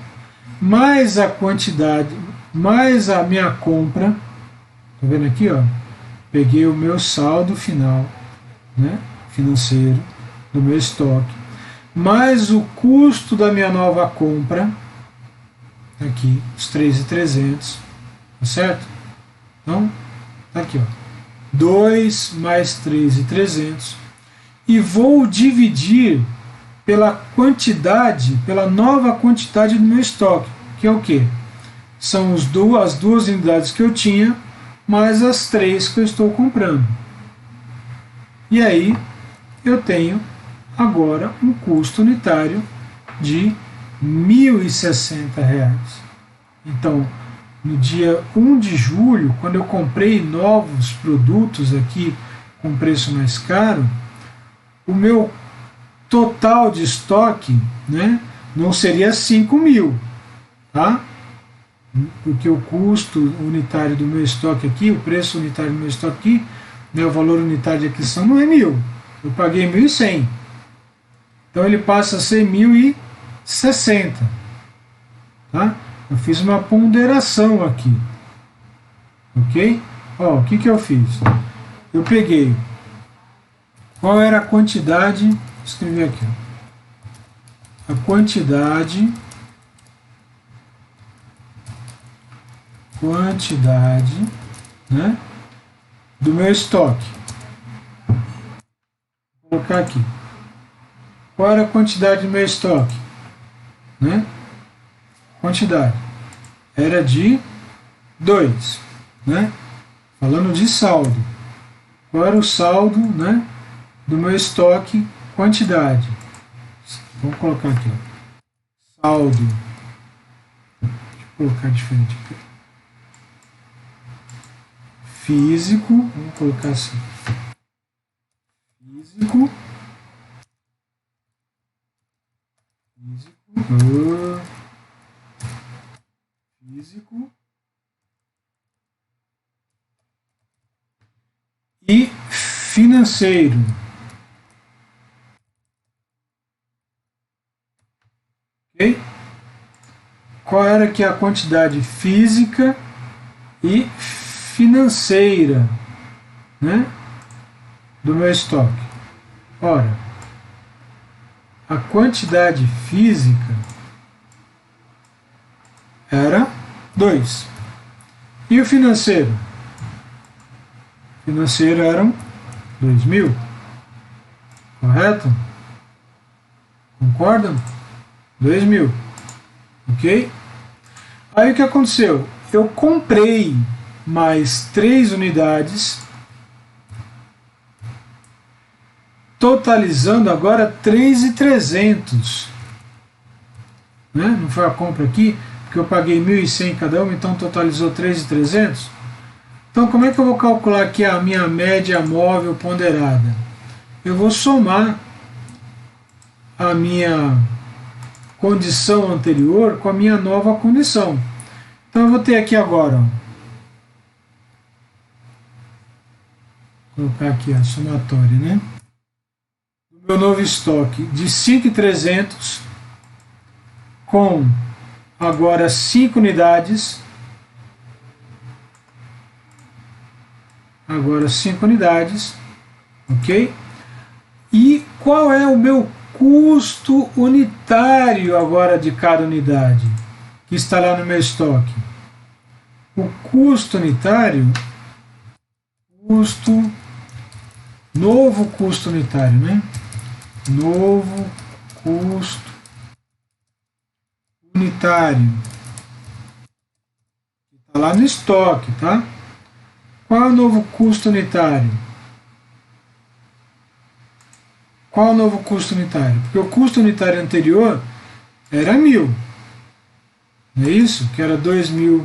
[SPEAKER 1] mais a quantidade, mais a minha compra, tá vendo aqui, ó? Peguei o meu saldo final, né, financeiro do meu estoque, mais o custo da minha nova compra, aqui, os 3.300, tá certo? Então, tá aqui, ó, 2 mais 3.300, e vou dividir pela quantidade, pela nova quantidade do meu estoque, que é o quê? São as duas unidades que eu tinha, mais as 3 que eu estou comprando. E aí eu tenho agora um custo unitário de R$ 1.060. Então, no dia 1 de julho, quando eu comprei novos produtos aqui com preço mais caro, o meu total de estoque, né, não seria 5.000, tá? Porque o custo unitário do meu estoque aqui, o preço unitário do meu estoque aqui, né, o valor unitário de aquisição não é 1.000, eu paguei 1.100. Então ele passa a ser 1.060. Tá? Eu fiz uma ponderação aqui. Ok? Ó, o que eu fiz? Eu peguei. Qual era a quantidade? Vou escrever aqui. Ó. A quantidade né, do meu estoque. Vou colocar aqui. Qual era a quantidade do meu estoque? Né? Quantidade. Era de 2. Né? Falando de saldo. Qual era o saldo, né, do meu estoque? Quantidade. Vamos colocar aqui. Ó. Saldo. Deixa eu colocar diferente aqui. Físico. Vamos colocar assim. Físico. Físico e financeiro. Ok? Qual era que é a quantidade física e financeira, né, do meu estoque? Ora, a quantidade física era 2. E o financeiro? O financeiro eram 2.000. Correto? Concordam? 2.000. Ok? Aí o que aconteceu? Eu comprei mais 3 unidades, totalizando agora 3.300. Né? Não foi a compra aqui, porque eu paguei 1.100 cada uma, então totalizou 3.300. Então, como é que eu vou calcular aqui a minha média móvel ponderada? Eu vou somar a minha condição anterior com a minha nova condição. Então eu vou ter aqui agora, ó, vou colocar aqui a somatória, né? O meu novo estoque de 5.300 com agora 5 unidades. Agora 5 unidades, ok? E qual é o meu custo unitário agora de cada unidade que está lá no meu estoque? O custo unitário, novo custo unitário, né? Novo custo unitário. Está lá no estoque, tá? Qual é o novo custo unitário? Qual é o novo custo unitário? Porque o custo unitário anterior era 1.000. Não é isso? Que era 2.000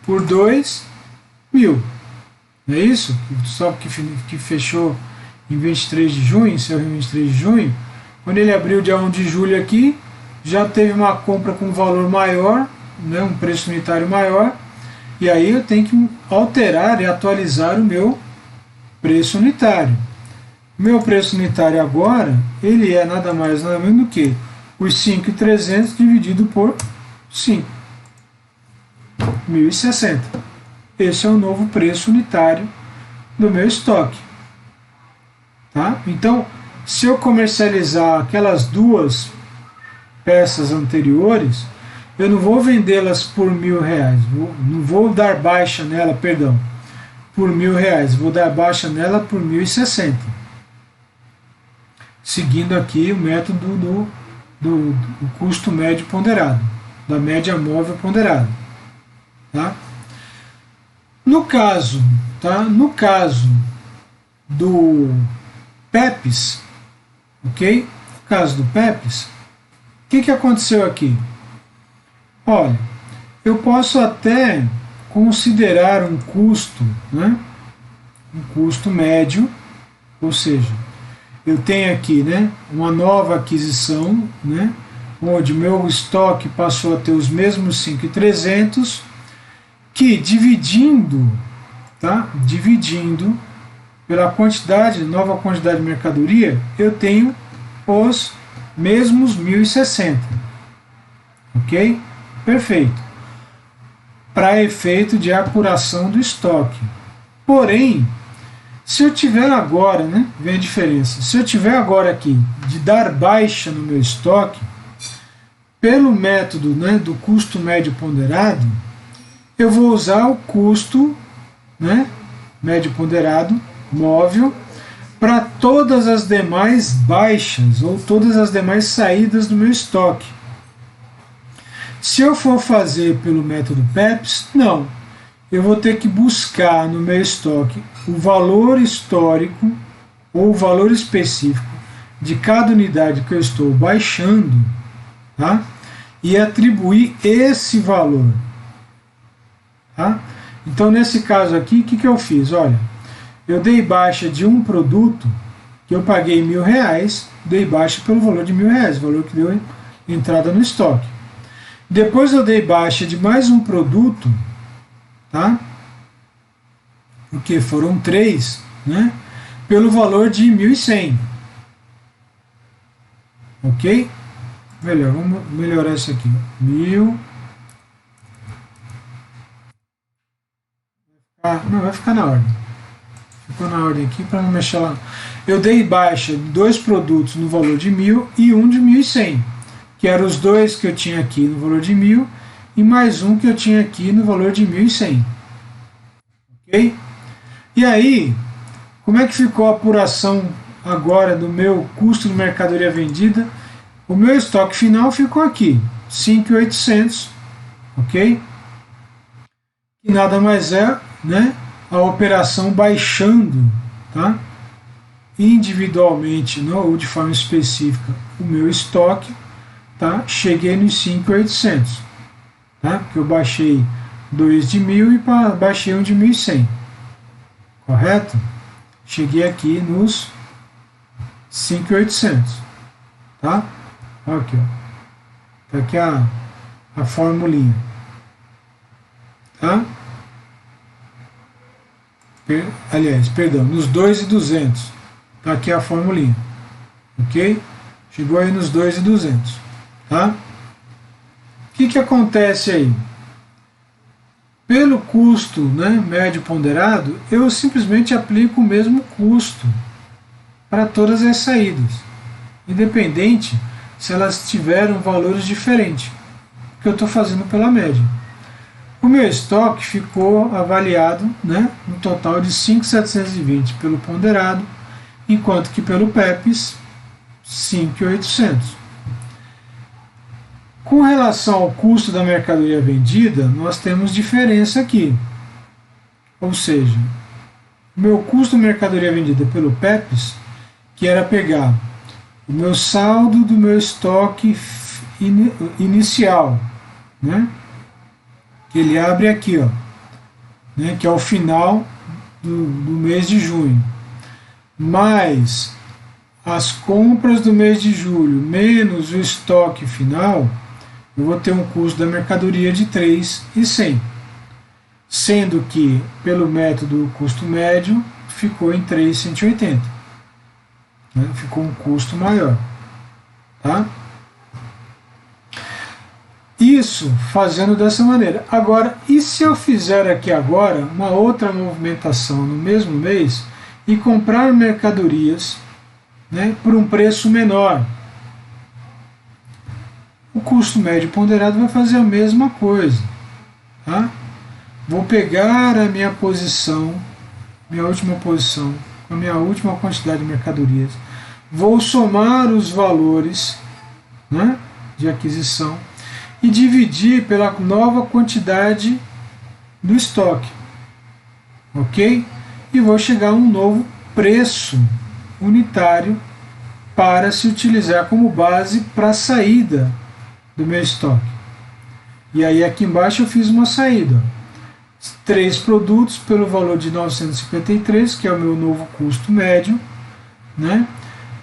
[SPEAKER 1] por 2, 1.000. Não é isso? Só que fechou em 23 de junho, encerrou em 23 de junho. Quando ele abriu dia 1 de julho aqui, já teve uma compra com valor maior, né, um preço unitário maior, e aí eu tenho que alterar e atualizar o meu preço unitário. O meu preço unitário agora, ele é nada mais nada menos do que os 5.300 dividido por 5. 1.060. Esse é o novo preço unitário do meu estoque. Tá? Então, se eu comercializar aquelas duas peças anteriores, eu não vou vendê-las por R$1.000, não vou dar baixa nela, perdão, por R$1.000, vou dar baixa nela por 1.060. Seguindo aqui o método do custo médio ponderado, da média móvel ponderada. Tá? No caso do PEPs, ok? No caso do PEPs, o que aconteceu aqui? Olha, eu posso até considerar um custo, né? Um custo médio, ou seja, eu tenho aqui, né, uma nova aquisição, né, onde meu estoque passou a ter os mesmos 5.300, que dividindo pela nova quantidade de mercadoria, eu tenho os mesmos 1.060. Ok? Perfeito. Para efeito de apuração do estoque. Porém, se eu tiver agora, né, vem a diferença, se eu tiver agora aqui de dar baixa no meu estoque, pelo método, né, do custo médio ponderado, eu vou usar o custo, né, médio ponderado móvel para todas as demais baixas ou todas as demais saídas do meu estoque. Se eu for fazer pelo método PEPs, não. Eu vou ter que buscar no meu estoque o valor histórico ou o valor específico de cada unidade que eu estou baixando, tá? E atribuir esse valor. Tá? Então, nesse caso aqui, o que eu fiz? Olha, eu dei baixa de um produto que eu paguei R$1.000, dei baixa pelo valor de R$1.000, o valor que deu entrada no estoque. Depois eu dei baixa de mais um produto, tá? Porque foram 3, né? Pelo valor de 1.100. Ok? Melhor, vamos melhorar isso aqui. 1.000. Não, vai ficar na ordem. Ficou na ordem aqui para não mexer lá. Eu dei baixa de 2 produtos no valor de 1.000 e um de 1.100, que eram os 2 que eu tinha aqui no valor de 1.000 e mais um que eu tinha aqui no valor de 1.100. Ok? E aí, como é que ficou a apuração agora do meu custo de mercadoria vendida? O meu estoque final ficou aqui, 5.800, ok? Que nada mais é, né, a operação baixando, tá, individualmente, não, ou de forma específica, o meu estoque, tá, cheguei nos 5.800, tá, porque eu baixei 2 de 1.000 e baixei um de 1.100, correto? Cheguei aqui nos 5.800, tá? Aqui, ó. Está aqui a formulinha. Tá? Aliás, perdão, nos 2.200. Está aqui a formulinha. Ok? Chegou aí nos 2.200. Tá? O que acontece aí? Pelo custo, né, médio ponderado, eu simplesmente aplico o mesmo custo para todas as saídas, independente se elas tiveram valores diferentes, que eu estou fazendo pela média. O meu estoque ficou avaliado, né, no total de 5.720 pelo ponderado, enquanto que pelo PEPs 5.800. Com relação ao custo da mercadoria vendida, nós temos diferença aqui. Ou seja, o meu custo da mercadoria vendida pelo PEPs, que era pegar o meu saldo do meu estoque inicial, né? Que ele abre aqui, ó, né? Que é o final do mês de junho, mais as compras do mês de julho, menos o estoque final, eu vou ter um custo da mercadoria de 3.100, sendo que pelo método custo médio ficou em 3.180, né? Ficou um custo maior, tá? Isso fazendo dessa maneira. Agora, e se eu fizer aqui agora uma outra movimentação no mesmo mês e comprar mercadorias, né, por um preço menor? O custo médio ponderado vai fazer a mesma coisa. Tá? Vou pegar a minha posição, minha última posição, a minha última quantidade de mercadorias, vou somar os valores, né, de aquisição e dividir pela nova quantidade do estoque. Ok? E vou chegar a um novo preço unitário para se utilizar como base para a saída do meu estoque. E aí aqui embaixo eu fiz uma saída. 3 produtos pelo valor de 953, que é o meu novo custo médio, né?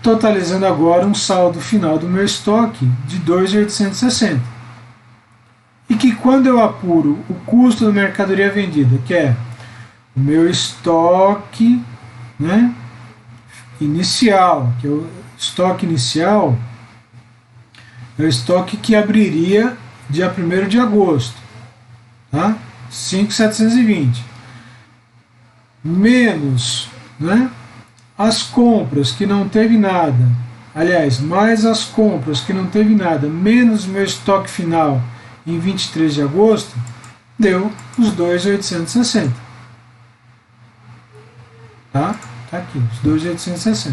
[SPEAKER 1] Totalizando agora um saldo final do meu estoque de 2.860. E que quando eu apuro o custo da mercadoria vendida, que é o meu estoque, né, inicial, que é o estoque inicial, é o estoque que abriria dia 1º de agosto, tá? 5.720, menos, né, as compras que não teve nada, aliás, mais as compras que não teve nada, menos o meu estoque final em 23 de agosto, deu os 2.860. Tá? Tá aqui, os 2.860.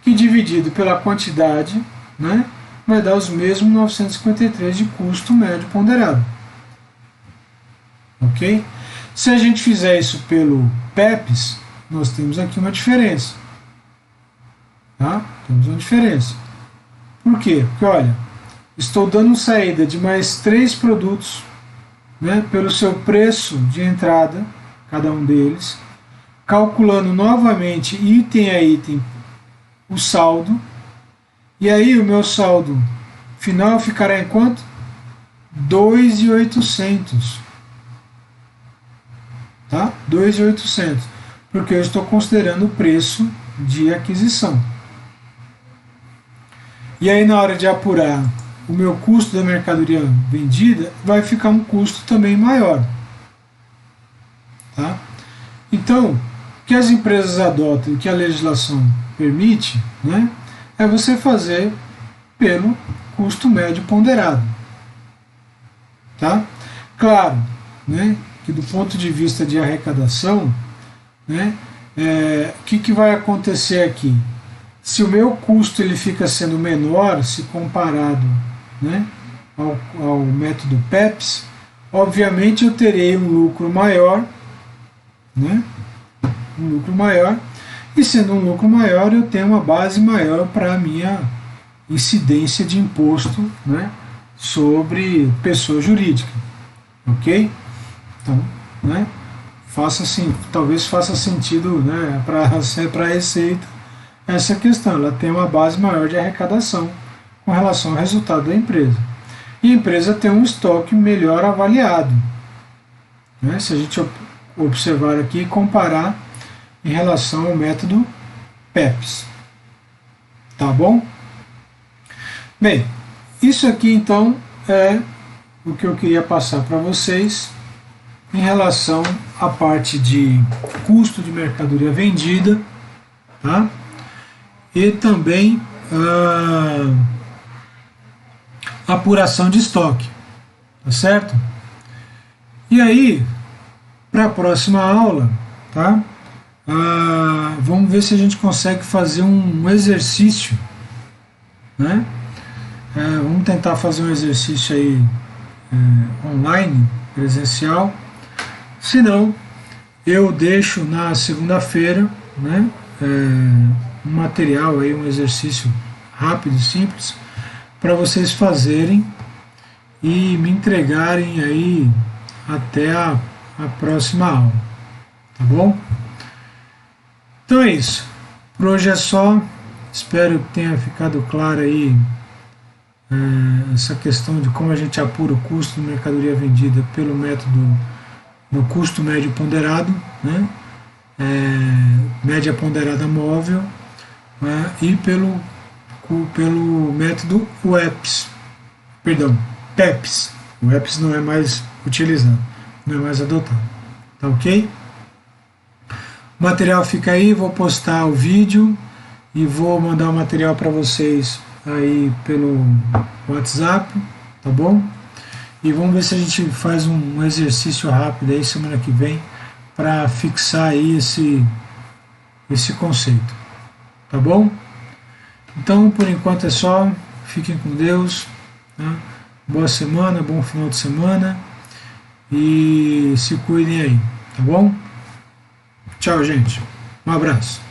[SPEAKER 1] Que dividido pela quantidade, né, vai dar os mesmos 953 de custo médio ponderado. Ok? Se a gente fizer isso pelo PEPs, nós temos aqui uma diferença. Tá? Temos uma diferença. Por quê? Porque, olha, estou dando saída de mais 3 produtos, né, pelo seu preço de entrada, cada um deles, calculando novamente item a item o saldo, e aí o meu saldo final ficará em quanto? 2.800. Tá? 2.800, porque eu estou considerando o preço de aquisição. E aí na hora de apurar o meu custo da mercadoria vendida, vai ficar um custo também maior. Tá? Então, o que as empresas adotam e que a legislação permite, né, é você fazer pelo custo médio ponderado. Tá? Claro, né, que do ponto de vista de arrecadação, né, o que vai acontecer aqui? Se o meu custo ele fica sendo menor se comparado, né, ao método PEPs, obviamente eu terei um lucro maior, né, um lucro maior, e sendo um lucro maior eu tenho uma base maior para a minha incidência de imposto, né, sobre pessoa jurídica, ok? Então, né, talvez faça sentido, né, para a Receita essa questão, ela tem uma base maior de arrecadação com relação ao resultado da empresa. e a empresa tem um estoque melhor avaliado, né? Se a gente observar aqui e comparar em relação ao método PEPS. Tá bom? Bem, isso aqui então é o que eu queria passar para vocês em relação à parte de custo de mercadoria vendida, tá? E também apuração de estoque, tá certo? E aí, para a próxima aula, tá? Vamos ver se a gente consegue fazer um exercício, né? Vamos tentar fazer um exercício aí online, presencial. Se não, eu deixo na segunda-feira, né? Um material aí, um exercício rápido e simples para vocês fazerem e me entregarem aí até a próxima aula, tá bom? Então é isso. Por hoje é só. Espero que tenha ficado claro aí essa questão de como a gente apura o custo de mercadoria vendida pelo método do custo médio ponderado, né? Média ponderada móvel, né? E pelo método WEPS, perdão, PEPS. O WEPS não é mais utilizado, não é mais adotado. Tá ok? O material fica aí, vou postar o vídeo e vou mandar o material para vocês aí pelo WhatsApp, tá bom? E vamos ver se a gente faz um exercício rápido aí semana que vem para fixar aí esse conceito, tá bom? Então, por enquanto é só. Fiquem com Deus, tá? Boa semana, bom final de semana e se cuidem aí, tá bom? Tchau, gente. Um abraço.